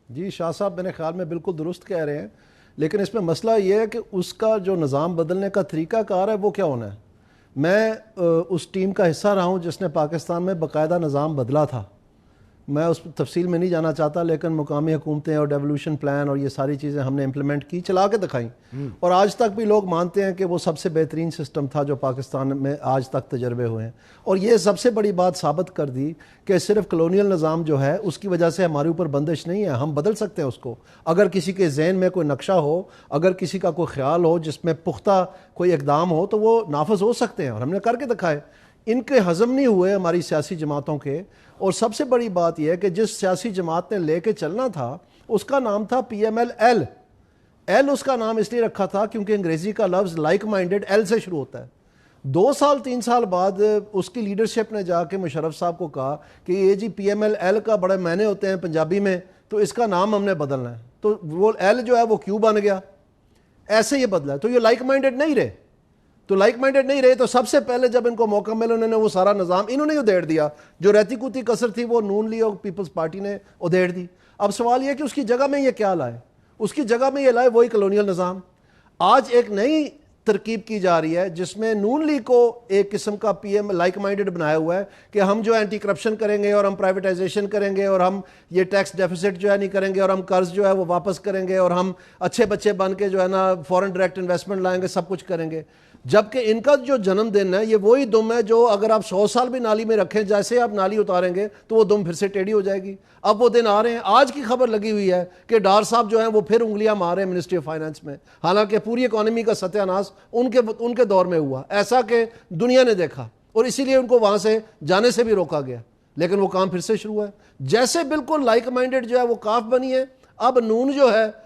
جی شاہ صاحب میرے خیال میں بالکل درست کہہ رہے ہیں، لیکن اس میں مسئلہ یہ ہے کہ اس کا جو نظام بدلنے کا طریقہ کار ہے وہ کیا ہونا ہے۔ میں اس ٹیم کا حصہ رہا ہوں جس نے پاکستان میں باقاعدہ نظام بدلا تھا، میں اس تفصیل میں نہیں جانا چاہتا، لیکن مقامی حکومتیں اور ڈیولوشن پلان اور یہ ساری چیزیں ہم نے امپلیمنٹ کی، چلا کے دکھائیں، اور آج تک بھی لوگ مانتے ہیں کہ وہ سب سے بہترین سسٹم تھا جو پاکستان میں آج تک تجربے ہوئے ہیں۔ اور یہ سب سے بڑی بات ثابت کر دی کہ صرف کلونیل نظام جو ہے اس کی وجہ سے ہمارے اوپر بندش نہیں ہے، ہم بدل سکتے ہیں اس کو۔ اگر کسی کے ذہن میں کوئی نقشہ ہو، اگر کسی کا کوئی خیال ہو جس میں پختہ کوئی اقدام ہو تو وہ نافذ ہو سکتے ہیں، اور ہم نے کر کے دکھائے۔ ان کے ہضم نہیں ہوئے ہماری سیاسی جماعتوں کے، اور سب سے بڑی بات یہ ہے کہ جس سیاسی جماعت نے لے کے چلنا تھا اس کا نام تھا پی ایم ایل ایل اس کا نام اس لیے رکھا تھا کیونکہ انگریزی کا لفظ لائک مائنڈڈ ایل سے شروع ہوتا ہے۔ 2 سال 3 سال بعد اس کی لیڈرشپ نے جا کے مشرف صاحب کو کہا کہ یہ جی پی ایم ایل کا بڑے معنی ہوتے ہیں پنجابی میں، تو اس کا نام ہم نے بدلنا ہے، تو وہ ایل جو ہے وہ کیو بن گیا، ایسے یہ بدلا ہے۔ تو یہ لائک مائنڈڈ نہیں رہے، تو سب سے پہلے جب ان کو موقع ملا انہوں نے وہ سارا نظام انہوں نے ادھیڑ دیا، جو رہتی کوتی کسر تھی وہ نون لیگ اور پیپلز پارٹی نے ادھیڑ دی۔ اب سوال یہ کہ اس کی جگہ میں یہ کیا لائے؟ اس کی جگہ میں یہ لائے وہی کلونیل نظام۔ آج ایک نئی ترکیب کی جا رہی ہے جس میں نون لیگ کو ایک قسم کا پی ایم لائک مائنڈڈ بنایا ہوا ہے کہ ہم جو اینٹی کرپشن کریں گے اور ہم پرائیویٹائزیشن کریں گے اور ہم یہ ٹیکس ڈیفیسٹ جو ہے نہیں کریں گے اور ہم قرض جو ہے وہ واپس کریں گے اور ہم اچھے بچے بن کے جو ہے نا فورن ڈائریکٹ انویسٹمنٹ لائیں گے، سب کچھ کریں گے۔ جبکہ ان کا جو جنم دن ہے یہ وہی دم ہے جو اگر آپ 100 سال بھی نالی میں رکھیں، جیسے آپ نالی اتاریں گے تو وہ دم پھر سے ٹیڑھی ہو جائے گی۔ اب وہ دن آ رہے ہیں، آج کی خبر لگی ہوئی ہے کہ ڈار صاحب جو ہیں وہ پھر انگلیاں مار رہے ہیں منسٹری آف فائنانس میں، حالانکہ پوری اکانومی کا ستیہ ناش ان کے دور میں ہوا، ایسا کہ دنیا نے دیکھا، اور اسی لیے ان کو وہاں سے جانے سے بھی روکا گیا، لیکن وہ کام پھر سے شروع ہے۔ جیسے بالکل لائک مائنڈڈ جو ہے وہ کاف بنی ہے، اب نون جو ہے